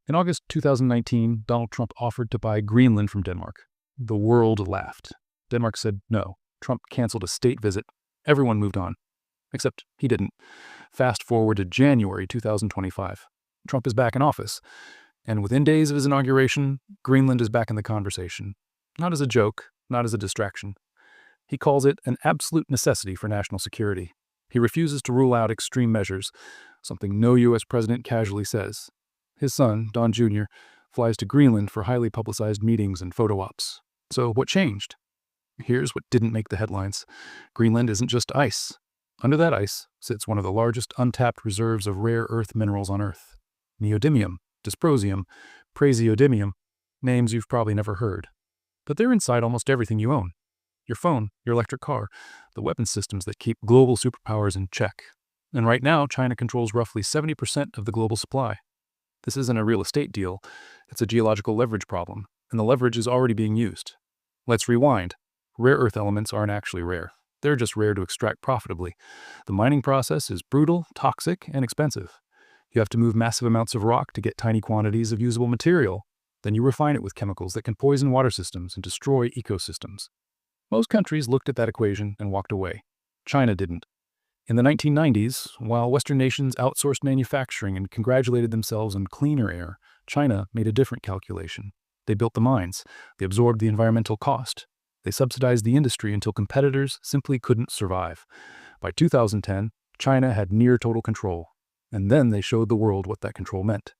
In August 2019, Donald Trump offered to buy Greenland from Denmark. The world laughed. Denmark said no. Trump canceled a state visit. Everyone moved on. Except he didn't. Fast forward to January 2025. Trump is back in office. And within days of his inauguration, Greenland is back in the conversation. Not as a joke, not as a distraction. He calls it an absolute necessity for national security. He refuses to rule out extreme measures, something no U.S. president casually says. His son, Don Jr., flies to Greenland for highly publicized meetings and photo ops. So what changed? Here's what didn't make the headlines. Greenland isn't just ice. Under that ice sits one of the largest untapped reserves of rare earth minerals on Earth. Neodymium, dysprosium, praseodymium, names you've probably never heard. But they're inside almost everything you own. Your phone, your electric car, the weapons systems that keep global superpowers in check. And right now, China controls roughly 70% of the global supply. This isn't a real estate deal, it's a geological leverage problem, and the leverage is already being used. Let's rewind. Rare earth elements aren't actually rare. They're just rare to extract profitably. The mining process is brutal, toxic, and expensive. You have to move massive amounts of rock to get tiny quantities of usable material. Then you refine it with chemicals that can poison water systems and destroy ecosystems. Most countries looked at that equation and walked away. China didn't. In the 1990s, while Western nations outsourced manufacturing and congratulated themselves on cleaner air, China made a different calculation. They built the mines. They absorbed the environmental cost. They subsidized the industry until competitors simply couldn't survive. By 2010, China had near total control. And then they showed the world what that control meant.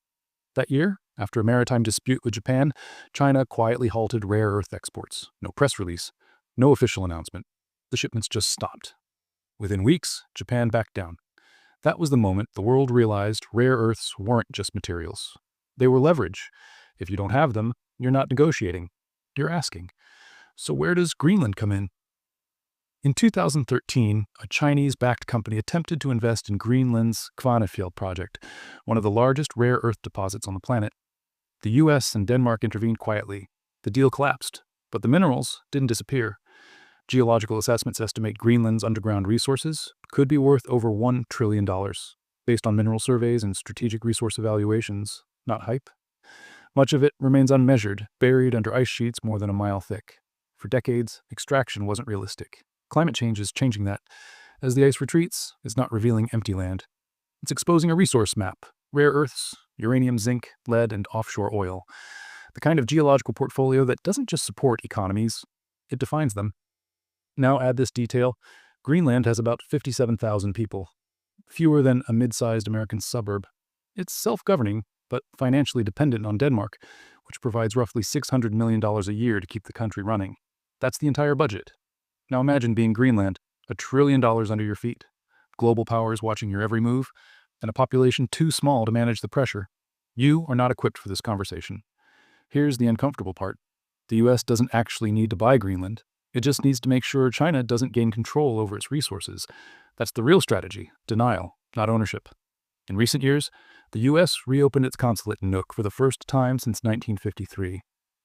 That year, after a maritime dispute with Japan, China quietly halted rare earth exports. No press release, no official announcement. The shipments just stopped. Within weeks, Japan backed down. That was the moment the world realized rare earths weren't just materials. They were leverage. If you don't have them, you're not negotiating. You're asking. So where does Greenland come in? In 2013, a Chinese-backed company attempted to invest in Greenland's Kvanefjeld project, one of the largest rare earth deposits on the planet. The US and Denmark intervened quietly. The deal collapsed, but the minerals didn't disappear. Geological assessments estimate Greenland's underground resources could be worth over $1 trillion, based on mineral surveys and strategic resource evaluations, not hype. Much of it remains unmeasured, buried under ice sheets more than a mile thick. For decades, extraction wasn't realistic. Climate change is changing that. As the ice retreats, it's not revealing empty land. It's exposing a resource map: rare earths, uranium, zinc, lead, and offshore oil. The kind of geological portfolio that doesn't just support economies, it defines them. Now add this detail: Greenland has about 57,000 people, fewer than a mid-sized American suburb. It's self-governing, but financially dependent on Denmark, which provides roughly $600 million a year to keep the country running. That's the entire budget. Now imagine being Greenland, $1 trillion under your feet, global powers watching your every move, and a population too small to manage the pressure. You are not equipped for this conversation. Here's the uncomfortable part. The US doesn't actually need to buy Greenland. It just needs to make sure China doesn't gain control over its resources. That's the real strategy: denial, not ownership. In recent years, the US reopened its consulate in Nuuk for the first time since 1953.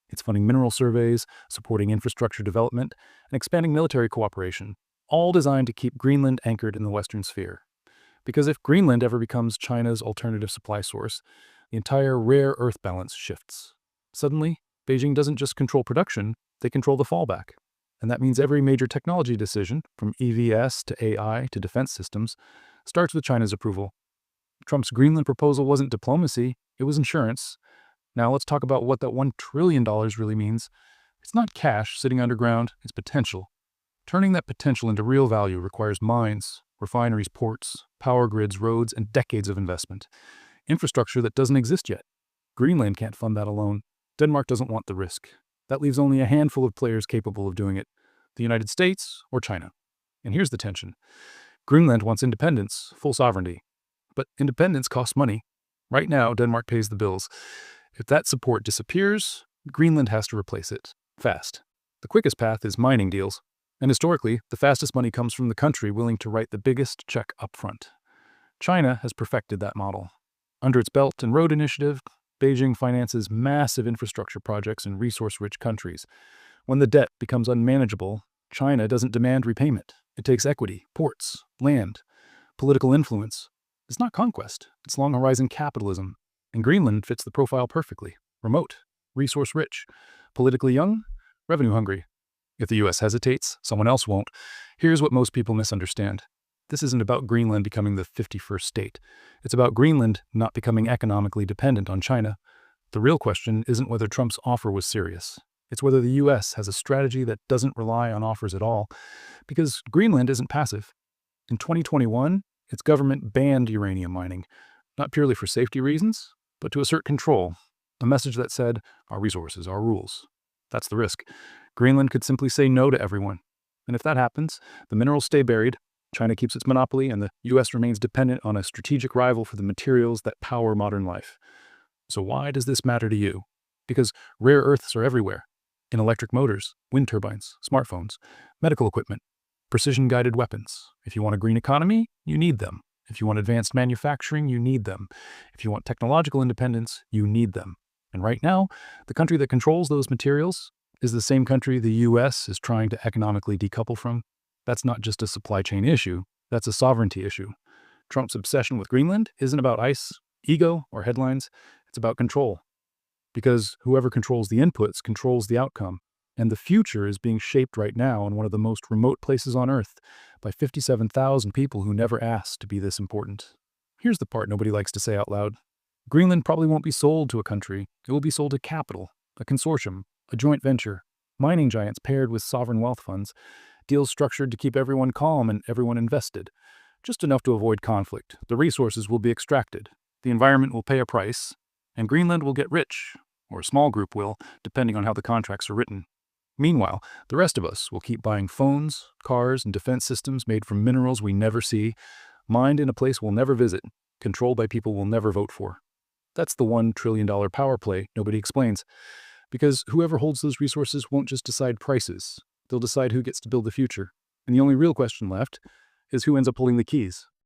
It's funding mineral surveys, supporting infrastructure development, and expanding military cooperation, all designed to keep Greenland anchored in the Western sphere. Because if Greenland ever becomes China's alternative supply source, the entire rare earth balance shifts. Suddenly, Beijing doesn't just control production, they control the fallback. And that means every major technology decision, from EVs to AI to defense systems, starts with China's approval. Trump's Greenland proposal wasn't diplomacy, it was insurance. Now let's talk about what that $1 trillion really means. It's not cash sitting underground, it's potential. Turning that potential into real value requires mines, refineries, ports, power grids, roads, and decades of investment. Infrastructure that doesn't exist yet. Greenland can't fund that alone. Denmark doesn't want the risk. That leaves only a handful of players capable of doing it: the United States or China. And here's the tension. Greenland wants independence, full sovereignty. But independence costs money. Right now, Denmark pays the bills. If that support disappears, Greenland has to replace it, fast. The quickest path is mining deals. And historically, the fastest money comes from the country willing to write the biggest check up front. China has perfected that model. Under its Belt and Road Initiative, Beijing finances massive infrastructure projects in resource-rich countries. When the debt becomes unmanageable, China doesn't demand repayment. It takes equity, ports, land, political influence. It's not conquest, it's long-horizon capitalism. And Greenland fits the profile perfectly. Remote, resource-rich, politically young, revenue-hungry. If the U.S. hesitates, someone else won't. Here's what most people misunderstand. This isn't about Greenland becoming the 51st state. It's about Greenland not becoming economically dependent on China. The real question isn't whether Trump's offer was serious. It's whether the U.S. has a strategy that doesn't rely on offers at all. Because Greenland isn't passive. In 2021, its government banned uranium mining, not purely for safety reasons, but to assert control. A message that said, our resources, our rules. That's the risk. Greenland could simply say no to everyone. And if that happens, the minerals stay buried, China keeps its monopoly, and the U.S. remains dependent on a strategic rival for the materials that power modern life. So why does this matter to you? Because rare earths are everywhere. In electric motors, wind turbines, smartphones, medical equipment, precision-guided weapons. If you want a green economy, you need them. If you want advanced manufacturing, you need them. If you want technological independence, you need them. And right now, the country that controls those materials is the same country the U.S. is trying to economically decouple from. That's not just a supply chain issue, that's a sovereignty issue. Trump's obsession with Greenland isn't about ice, ego, or headlines. It's about control. Because whoever controls the inputs controls the outcome. And the future is being shaped right now in one of the most remote places on Earth by 57,000 people who never asked to be this important. Here's the part nobody likes to say out loud. Greenland probably won't be sold to a country. It will be sold to capital, a consortium, a joint venture, mining giants paired with sovereign wealth funds, deals structured to keep everyone calm and everyone invested. Just enough to avoid conflict. The resources will be extracted. The environment will pay a price. And Greenland will get rich, or a small group will, depending on how the contracts are written. Meanwhile, the rest of us will keep buying phones, cars, and defense systems made from minerals we never see, mined in a place we'll never visit, controlled by people we'll never vote for. That's the $1 trillion power play nobody explains. Because whoever holds those resources won't just decide prices. They'll decide who gets to build the future. And the only real question left is who ends up holding the keys.